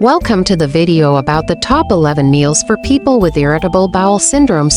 Welcome to the video about the top 11 meals for people with irritable bowel syndrome.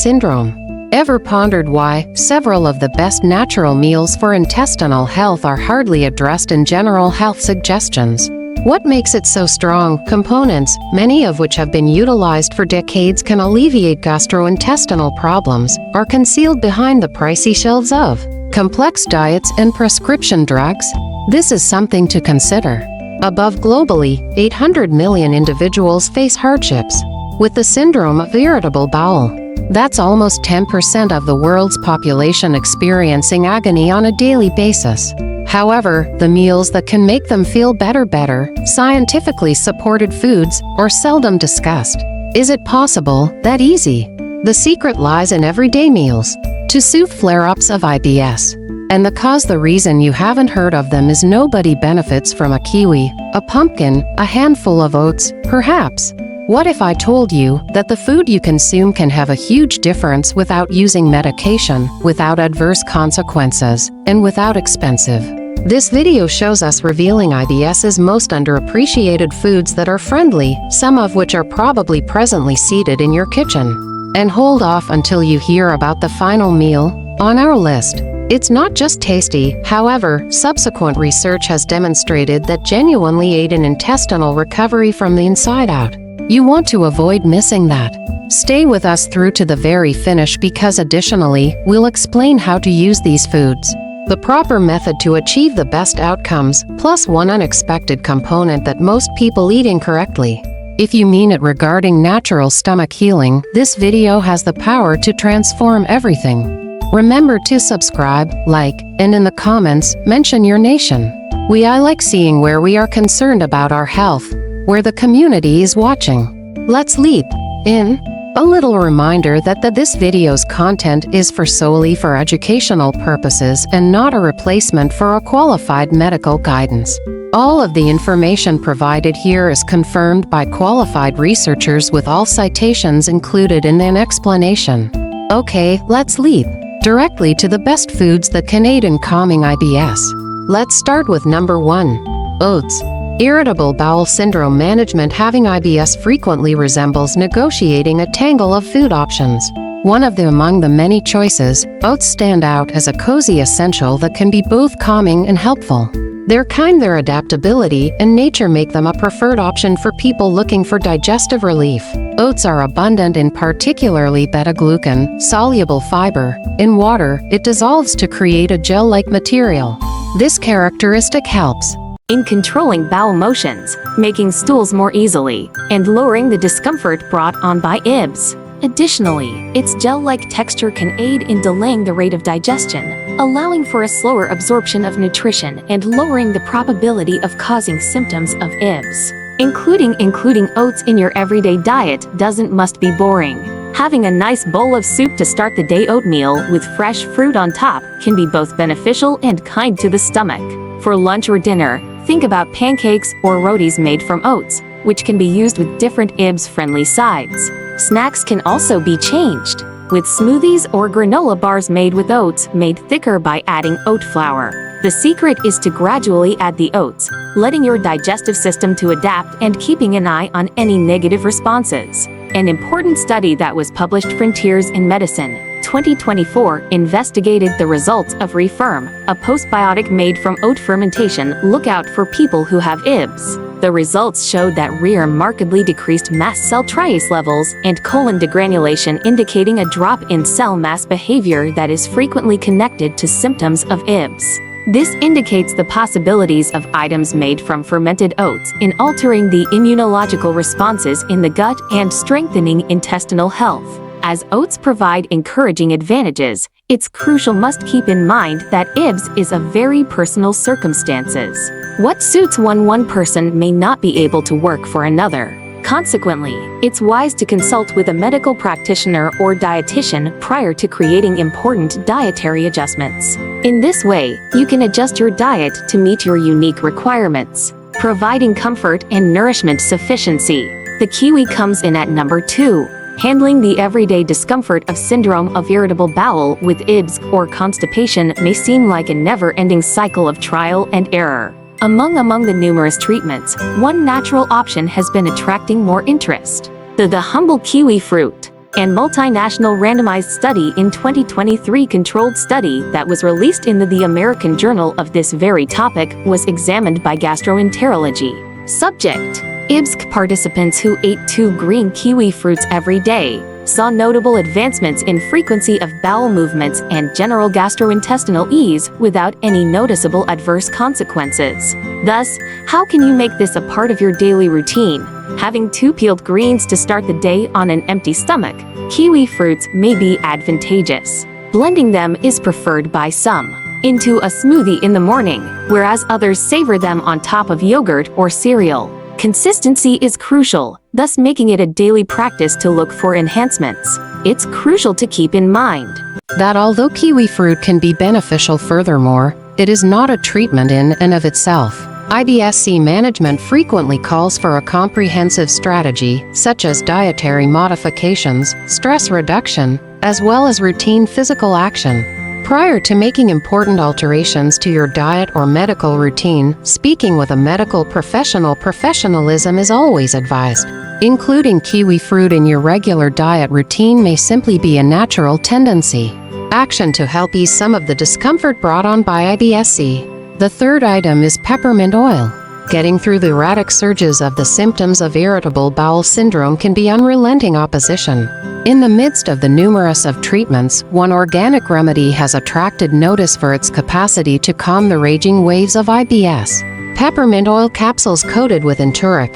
Ever pondered why several of the best natural meals for intestinal health are hardly addressed in general health suggestions? What makes it so strong? Components, many of which have been utilized for decades, can alleviate gastrointestinal problems, are concealed behind the pricey shelves of complex diets and prescription drugs. This is something to consider. Above globally, 800 million individuals face hardships with the syndrome of irritable bowel. That's almost 10% of the world's population experiencing agony on a daily basis. However, the meals that can make them feel better, scientifically supported foods, are seldom discussed. Is it possible? That easy? The secret lies in everyday meals to soothe flare-ups of IBS. And the reason you haven't heard of them is nobody benefits from a kiwi, a pumpkin, a handful of oats, perhaps. What if I told you that the food you consume can have a huge difference without using medication, without adverse consequences, and without expensive? This video shows us revealing IBS's most underappreciated foods that are friendly, some of which are probably presently seated in your kitchen. And hold off until you hear about the final meal on our list. It's not just tasty, however, subsequent research has demonstrated that genuinely aid in intestinal recovery from the inside out. You want to avoid missing that. Stay with us through to the very finish because additionally, we'll explain how to use these foods, the proper method to achieve the best outcomes, plus one unexpected component that most people eat incorrectly. If you mean it regarding natural stomach healing, this video has the power to transform everything. Remember to subscribe, like, and in the comments, mention your nation. I like seeing where we are concerned about our health, where the community is watching. Let's leap in. A little reminder that this video's content is solely for educational purposes and not a replacement for a qualified medical guidance. All of the information provided here is confirmed by qualified researchers with all citations included in an explanation. Okay, let's leap directly to the best foods that can aid in calming IBS. Let's start with number 1. Oats. Irritable bowel syndrome management. Having IBS frequently resembles negotiating a tangle of food options. One of them among the many choices, oats stand out as a cozy essential that can be both calming and helpful. Their adaptability and nature make them a preferred option for people looking for digestive relief. Oats are abundant in particularly beta-glucan, soluble fiber. In water, it dissolves to create a gel-like material. This characteristic helps in controlling bowel motions, making stools more easily, and lowering the discomfort brought on by IBS. Additionally, its gel-like texture can aid in delaying the rate of digestion, allowing for a slower absorption of nutrition and lowering the probability of causing symptoms of IBS. Including oats in your everyday diet must be boring. Having a nice bowl of soup to start the day, oatmeal with fresh fruit on top, can be both beneficial and kind to the stomach. For lunch or dinner, think about pancakes or rotis made from oats, which can be used with different IBS-friendly sides. Snacks can also be changed with smoothies or granola bars made with oats, made thicker by adding oat flour. The secret is to gradually add the oats, letting your digestive system to adapt and keeping an eye on any negative responses. An important study that was published Frontiers in Medicine 2024 investigated the results of Refirm, a postbiotic made from oat fermentation. Look out for people who have IBS. The results showed that Refirm markedly decreased mast cell triase levels and colon degranulation, indicating a drop in cell mass behavior that is frequently connected to symptoms of IBS. This indicates the possibilities of items made from fermented oats in altering the immunological responses in the gut and strengthening intestinal health. As oats provide encouraging advantages, it's crucial must keep in mind that IBS is a very personal circumstances. What suits one person may not be able to work for another. Consequently, it's wise to consult with a medical practitioner or dietitian prior to creating important dietary adjustments. In this way, you can adjust your diet to meet your unique requirements, providing comfort and nourishment sufficiency. The kiwi comes in at number 2. Handling the everyday discomfort of syndrome of irritable bowel with IBS or constipation may seem like a never-ending cycle of trial and error. Among the numerous treatments, one natural option has been attracting more interest. The humble kiwi fruit. And multinational randomized study in 2023 controlled study that was released in the American Journal of this very topic was examined by gastroenterology. Subject: IBS-C participants who ate 2 green kiwi fruits every day saw notable advancements in frequency of bowel movements and general gastrointestinal ease without any noticeable adverse consequences. Thus, how can you make this a part of your daily routine? Having 2 peeled greens to start the day on an empty stomach, kiwi fruits may be advantageous. Blending them is preferred by some into a smoothie in the morning, whereas others savor them on top of yogurt or cereal. Consistency is crucial, thus making it a daily practice to look for enhancements. It's crucial to keep in mind that although kiwi fruit can be beneficial furthermore, it is not a treatment in and of itself. IBS-C management frequently calls for a comprehensive strategy, such as dietary modifications, stress reduction, as well as routine physical action. Prior to making important alterations to your diet or medical routine, speaking with a medical professional professionalism is always advised. Including kiwi fruit in your regular diet routine may simply be a natural tendency. Action to help ease some of the discomfort brought on by IBS-C. The third item is peppermint oil. Getting through the erratic surges of the symptoms of irritable bowel syndrome can be unrelenting opposition. In the midst of the numerous of treatments, one organic remedy has attracted notice for its capacity to calm the raging waves of IBS. Peppermint oil capsules coated with enturic.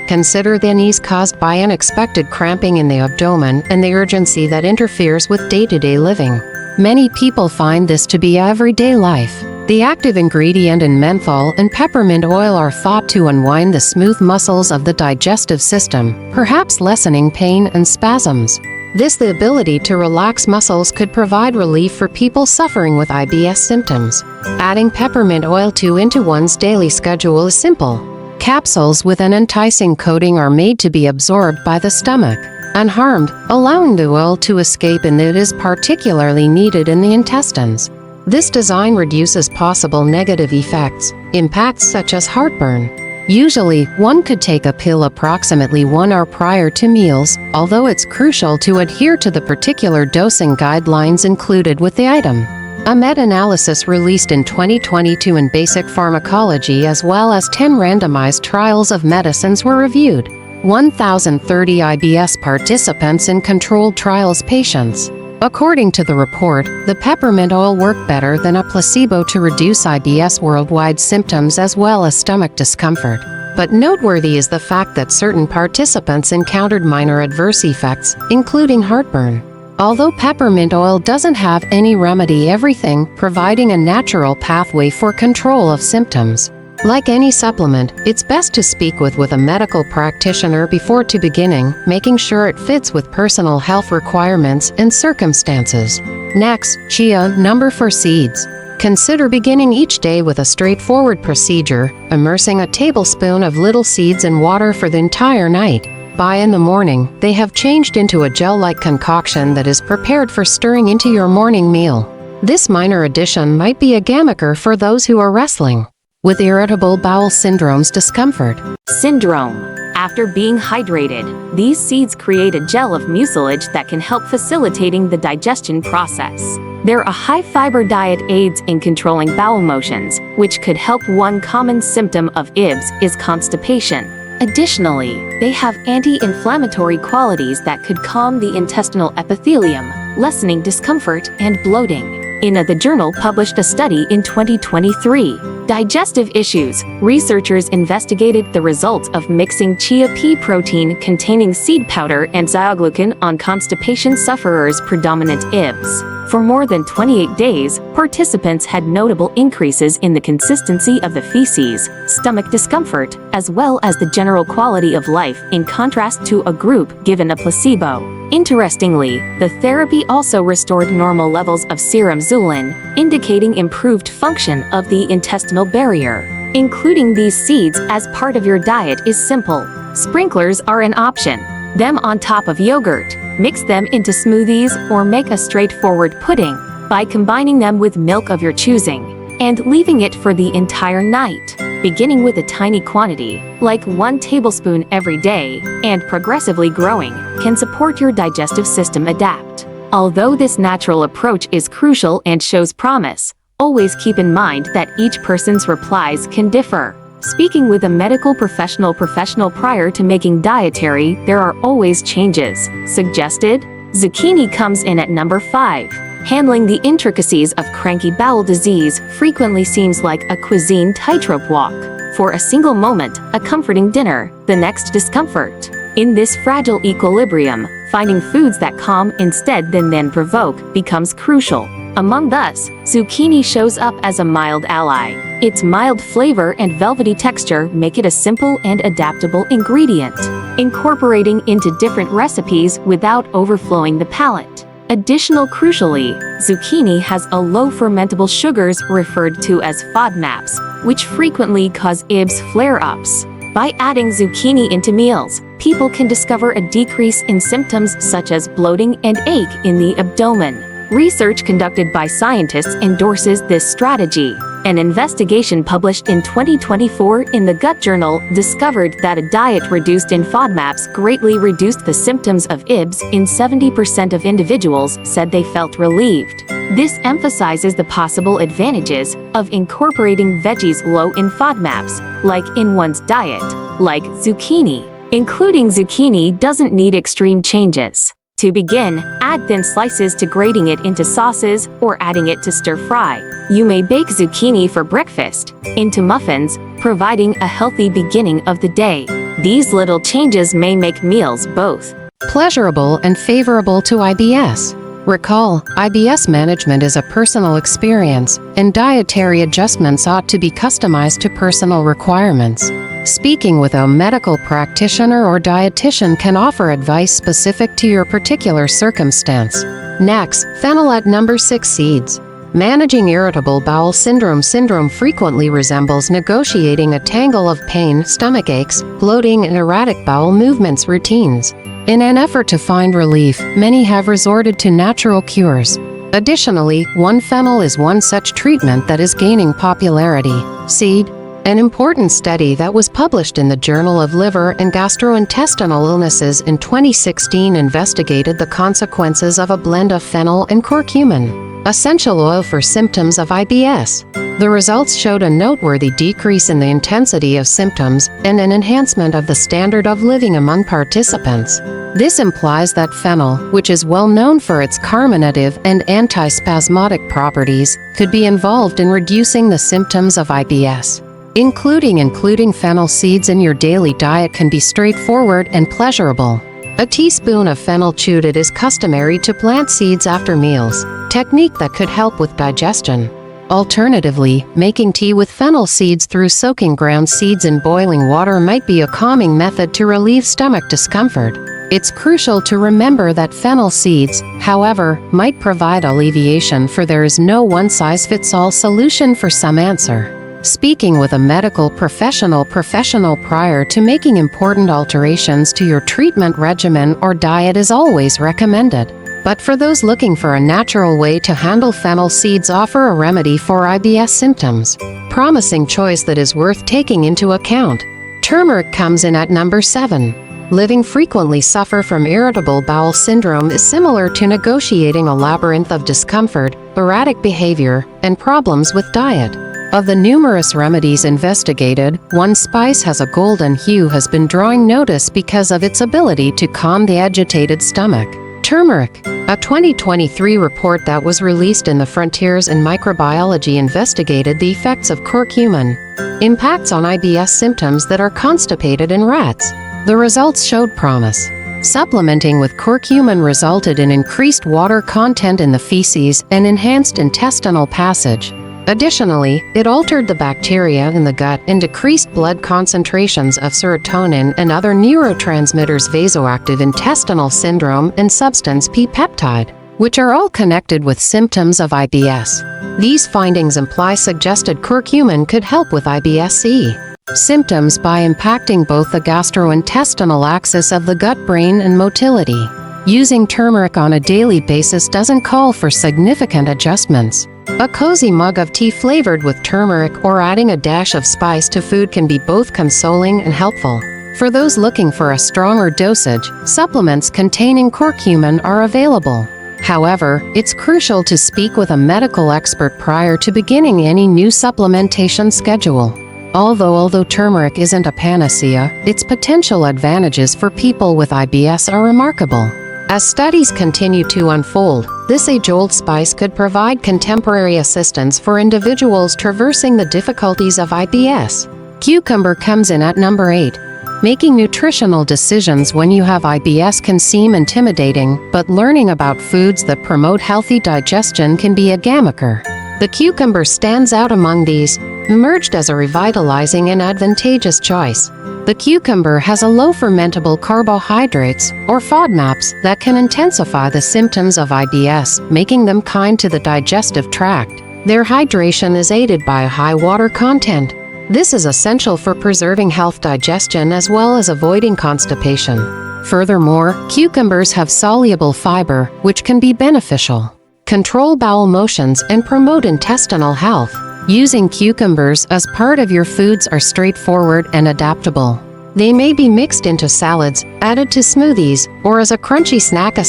Consider the unease caused by unexpected cramping in the abdomen and the urgency that interferes with day-to-day living. Many people find this to be everyday life. The active ingredient in menthol and peppermint oil are thought to unwind the smooth muscles of the digestive system, perhaps lessening pain and spasms. The ability to relax muscles could provide relief for people suffering with IBS symptoms. Adding peppermint oil into one's daily schedule is simple. Capsules with an enticing coating are made to be absorbed by the stomach, unharmed, allowing the oil to escape, and it is particularly needed in the intestines. This design reduces possible negative impacts such as heartburn. Usually, one could take a pill approximately 1 hour prior to meals, although it's crucial to adhere to the particular dosing guidelines included with the item. A meta-analysis released in 2022 in Basic Pharmacology as well as 10 randomized trials of medicines were reviewed. 1,030 IBS participants in controlled trials patients. According to the report, the peppermint oil worked better than a placebo to reduce IBS worldwide symptoms as well as stomach discomfort. But noteworthy is the fact that certain participants encountered minor adverse effects, including heartburn. Although peppermint oil doesn't have any remedy everything, providing a natural pathway for control of symptoms. Like any supplement, it's best to speak with a medical practitioner before beginning, making sure it fits with personal health requirements and circumstances. Next, chia, number 4 seeds. Consider beginning each day with a straightforward procedure, immersing a tablespoon of little seeds in water for the entire night. By in the morning, they have changed into a gel-like concoction that is prepared for stirring into your morning meal. This minor addition might be a game-maker for those who are wrestling with irritable bowel syndrome's discomfort. Syndrome. After being hydrated, these seeds create a gel of mucilage that can help facilitating the digestion process. They're a high-fiber diet aids in controlling bowel motions, which could help. One common symptom of IBS is constipation. Additionally, they have anti-inflammatory qualities that could calm the intestinal epithelium, lessening discomfort and bloating. The journal published a study in 2023. Digestive issues. Researchers investigated the results of mixing chia pea protein containing seed powder and beta-glucan on constipation sufferers' predominant IBS. For more than 28 days, participants had notable increases in the consistency of the feces, stomach discomfort, as well as the general quality of life, in contrast to a group given a placebo. Interestingly, the therapy also restored normal levels of serum insulin, indicating improved function of the intestinal barrier. Including these seeds as part of your diet is simple. Sprinklers are an option. Them on top of yogurt. Mix them into smoothies or make a straightforward pudding by combining them with milk of your choosing. and leaving it for the entire night. Beginning with a tiny quantity, like 1 tablespoon every day, and progressively growing, can support your digestive system adapt. Although this natural approach is crucial and shows promise, always keep in mind that each person's replies can differ. Speaking with a medical professional prior to making dietary, there are always changes suggested. Zucchini comes in at number 5. Handling the intricacies of cranky bowel disease frequently seems like a cuisine tightrope walk. For a single moment, a comforting dinner, the next discomfort. In this fragile equilibrium, finding foods that calm instead than provoke becomes crucial. Among us, zucchini shows up as a mild ally. Its mild flavor and velvety texture make it a simple and adaptable ingredient, incorporating into different recipes without overflowing the palate. Crucially, zucchini has a low fermentable sugars referred to as FODMAPs, which frequently cause IBS flare-ups. By adding zucchini into meals, people can discover a decrease in symptoms such as bloating and ache in the abdomen. Research conducted by scientists endorses this strategy. An investigation published in 2024 in the Gut Journal discovered that a diet reduced in FODMAPs greatly reduced the symptoms of IBS in 70% of individuals said they felt relieved. This emphasizes the possible advantages of incorporating veggies low in FODMAPs, like in one's diet, like zucchini. Including zucchini doesn't need extreme changes. To begin, add thin slices to grating it into sauces or adding it to stir-fry. You may bake zucchini for breakfast, into muffins, providing a healthy beginning of the day. These little changes may make meals both pleasurable and favorable to IBS. Recall, IBS management is a personal experience, and dietary adjustments ought to be customized to personal requirements. Speaking with a medical practitioner or dietitian can offer advice specific to your particular circumstance. Next, fennel at number 6. Seeds. Managing irritable bowel syndrome frequently resembles negotiating a tangle of pain, stomach aches, bloating, and erratic bowel movements routines. In an effort to find relief, many have resorted to natural cures. Additionally, fennel is one such treatment that is gaining popularity. Seed. An important study that was published in the Journal of Liver and Gastrointestinal Illnesses in 2016 investigated the consequences of a blend of fennel and curcumin, essential oil for symptoms of IBS. The results showed a noteworthy decrease in the intensity of symptoms and an enhancement of the standard of living among participants. This implies that fennel, which is well known for its carminative and antispasmodic properties, could be involved in reducing the symptoms of IBS. Including fennel seeds in your daily diet can be straightforward and pleasurable. A teaspoon of fennel chewed is customary to plant seeds after meals, technique that could help with digestion. Alternatively, making tea with fennel seeds through soaking ground seeds in boiling water might be a calming method to relieve stomach discomfort. It's crucial to remember that fennel seeds, however, might provide alleviation, for there is no one-size-fits-all solution for some answer. Speaking with a medical professional prior to making important alterations to your treatment regimen or diet is always recommended. But for those looking for a natural way to handle, fennel seeds offer a remedy for IBS symptoms. Promising choice that is worth taking into account. Turmeric comes in at number 7. Living frequently suffer from irritable bowel syndrome is similar to negotiating a labyrinth of discomfort, erratic behavior, and problems with diet. Of the numerous remedies investigated, one spice has a golden hue has been drawing notice because of its ability to calm the agitated stomach. Turmeric. A 2023 report that was released in the Frontiers in Microbiology investigated the effects of curcumin impacts on IBS symptoms that are constipated in rats. The results showed promise. Supplementing with curcumin resulted in increased water content in the feces and enhanced intestinal passage. Additionally, it altered the bacteria in the gut and decreased blood concentrations of serotonin and other neurotransmitters, vasoactive intestinal syndrome, and substance P peptide, which are all connected with symptoms of IBS. These findings imply suggested curcumin could help with IBS-C symptoms by impacting both the gastrointestinal axis of the gut-brain and motility. Using turmeric on a daily basis doesn't call for significant adjustments. A cozy mug of tea flavored with turmeric or adding a dash of spice to food can be both consoling and helpful. For those looking for a stronger dosage, supplements containing curcumin are available. However, it's crucial to speak with a medical expert prior to beginning any new supplementation schedule. Although turmeric isn't a panacea, its potential advantages for people with IBS are remarkable. As studies continue to unfold, this age-old spice could provide contemporary assistance for individuals traversing the difficulties of IBS. Cucumber comes in at number 8. Making nutritional decisions when you have IBS can seem intimidating, but learning about foods that promote healthy digestion can be a game-maker. The cucumber stands out among these, emerged as a revitalizing and advantageous choice. The cucumber has a low fermentable carbohydrates, or FODMAPs, that can intensify the symptoms of IBS, making them kind to the digestive tract. Their hydration is aided by a high water content. This is essential for preserving healthy digestion as well as avoiding constipation. Furthermore, cucumbers have soluble fiber, which can be beneficial. Control bowel motions and promote intestinal health. Using cucumbers as part of your foods are straightforward and adaptable. They may be mixed into salads, added to smoothies, or as a crunchy snack.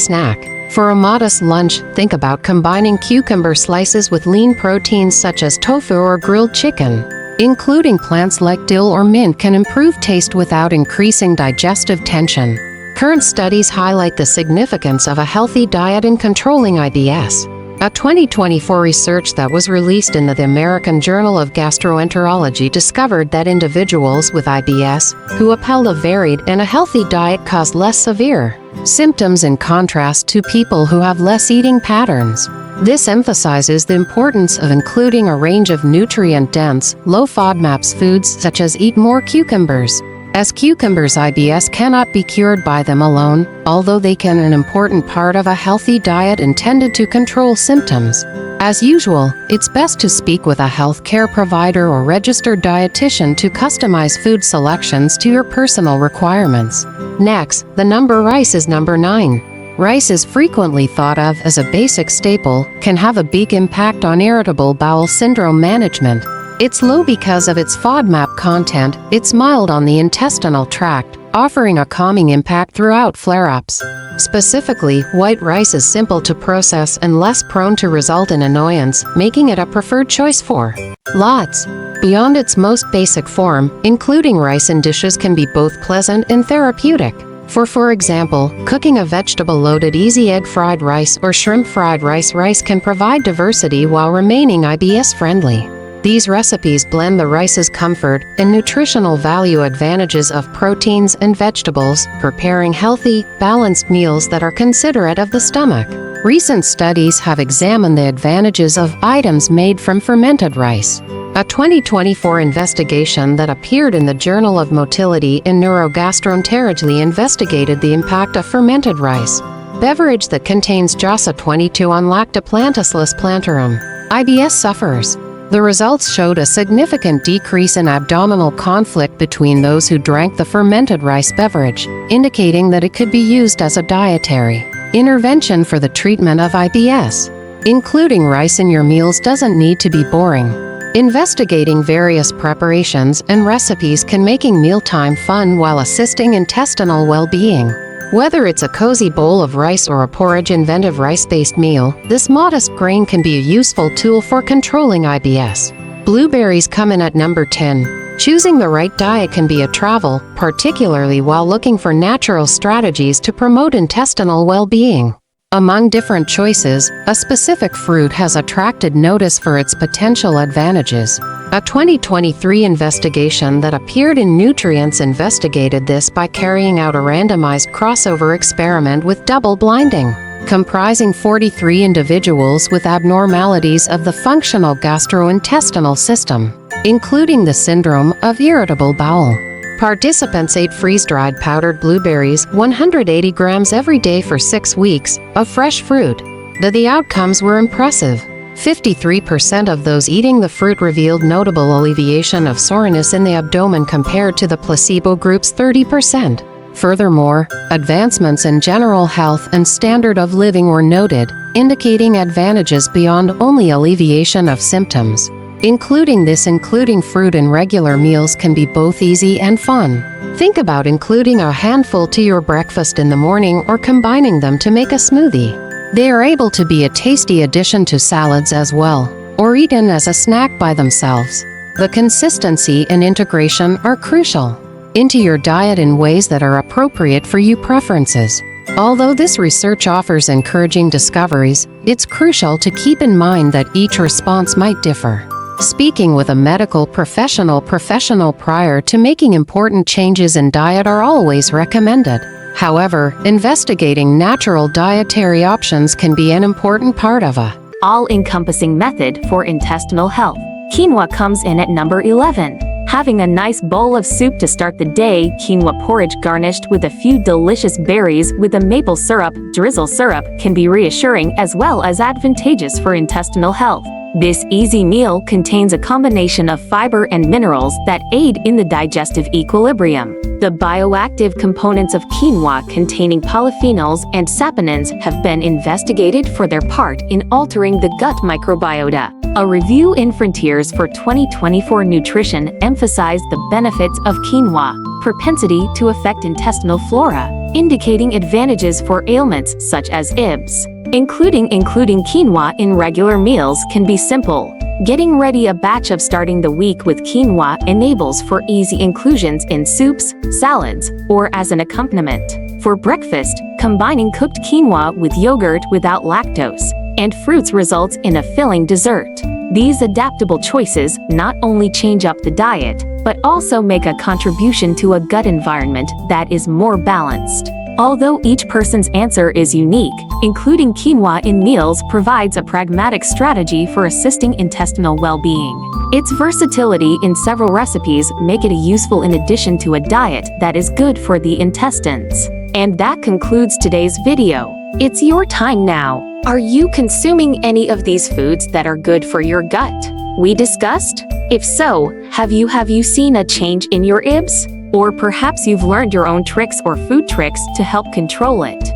For a modest lunch, think about combining cucumber slices with lean proteins such as tofu or grilled chicken. Including plants like dill or mint can improve taste without increasing digestive tension. Current studies highlight the significance of a healthy diet in controlling IBS. A 2024 research that was released in the American Journal of Gastroenterology discovered that individuals with IBS who upheld a varied and a healthy diet caused less severe symptoms in contrast to people who have less eating patterns. This emphasizes the importance of including a range of nutrient-dense, low FODMAPs foods such as eat more cucumbers. As cucumbers, IBS cannot be cured by them alone, although they can be an important part of a healthy diet intended to control symptoms. As usual, it's best to speak with a healthcare provider or registered dietitian to customize food selections to your personal requirements. Next, the rice is number 9. Rice is frequently thought of as a basic staple, can have a big impact on irritable bowel syndrome management. It's low because of its FODMAP content, it's mild on the intestinal tract, offering a calming impact throughout flare-ups. Specifically, white rice is simple to process and less prone to result in annoyance, making it a preferred choice for lots. Beyond its most basic form, including rice in dishes can be both pleasant and therapeutic. For example, cooking a vegetable-loaded easy egg fried rice or shrimp fried rice can provide diversity while remaining IBS-friendly. These recipes blend the rice's comfort and nutritional value advantages of proteins and vegetables, preparing healthy, balanced meals that are considerate of the stomach. Recent studies have examined the advantages of items made from fermented rice. A 2024 investigation that appeared in the Journal of Motility and Neurogastroenterology investigated the impact of fermented rice beverage that contains JASA22 on Lactobacillus plantarum. IBS sufferers. The results showed a significant decrease in abdominal conflict between those who drank the fermented rice beverage, indicating that it could be used as a dietary intervention for the treatment of IBS. Including rice in your meals doesn't need to be boring. Investigating various preparations and recipes can make mealtime fun while assisting intestinal well-being. Whether it's a cozy bowl of rice or a porridge-inventive rice-based meal, this modest grain can be a useful tool for controlling IBS. Blueberries come in at number 10. Choosing the right diet can be a travel, particularly while looking for natural strategies to promote intestinal well-being. Among different choices, a specific fruit has attracted notice for its potential advantages. A 2023 investigation that appeared in Nutrients investigated this by carrying out a randomized crossover experiment with double blinding, comprising 43 individuals with abnormalities of the functional gastrointestinal system, including the syndrome of irritable bowel. Participants ate freeze-dried powdered blueberries, 180 grams every day for 6 weeks, of fresh fruit. The outcomes were impressive. 53% of those eating the fruit revealed notable alleviation of soreness in the abdomen compared to the placebo group's 30%. Furthermore, advancements in general health and standard of living were noted, indicating advantages beyond only alleviation of symptoms. Including fruit in regular meals can be both easy and fun. Think about including a handful to your breakfast in the morning or combining them to make a smoothie. They are able to be a tasty addition to salads as well, or eaten as a snack by themselves. The consistency and integration are crucial into your diet in ways that are appropriate for your preferences. Although this research offers encouraging discoveries, it's crucial to keep in mind that each response might differ. Speaking with a medical professional prior to making important changes in diet are always recommended. However, investigating natural dietary options can be an important part of a all-encompassing method for intestinal health. Quinoa comes in at number 11. Having a nice bowl of soup to start the day, quinoa porridge garnished with a few delicious berries with a maple syrup, drizzle syrup, can be reassuring as well as advantageous for intestinal health. This easy meal contains a combination of fiber and minerals that aid in the digestive equilibrium. The bioactive components of quinoa containing polyphenols and saponins have been investigated for their part in altering the gut microbiota. A review in Frontiers for 2024 Nutrition emphasized the benefits of quinoa propensity to affect intestinal flora, indicating advantages for ailments such as IBS. Including quinoa in regular meals can be simple. Getting ready a batch of starting the week with quinoa enables for easy inclusions in soups, salads, or as an accompaniment. For breakfast, combining cooked quinoa with yogurt without lactose and fruits results in a filling dessert. These adaptable choices not only change up the diet, but also make a contribution to a gut environment that is more balanced. Although each person's answer is unique, including quinoa in meals provides a pragmatic strategy for assisting intestinal well-being. Its versatility in several recipes make it a useful in addition to a diet that is good for the intestines. And that concludes today's video. It's your time now. Are you consuming any of these foods that are good for your gut? We discussed? If so, have you seen a change in your IBS? Or perhaps you've learned your own tricks or food tricks to help control it.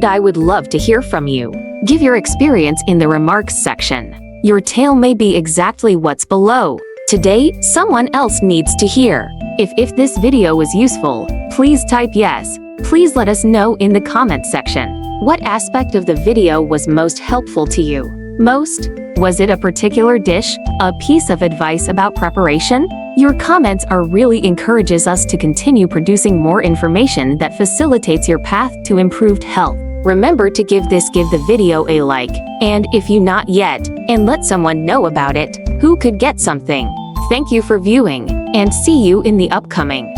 I would love to hear from you. Give your experience in the remarks section. Your tale may be exactly what's below. Today, someone else needs to hear. If this video was useful, please type yes. Please let us know in the comment section. What aspect of the video was most helpful to you? Was it a particular dish? A piece of advice about preparation? Your comments really encourages us to continue producing more information that facilitates your path to improved health. Remember to give the video a like, and if you not yet, and let someone know about it, who could get something. Thank you for viewing, and see you in the upcoming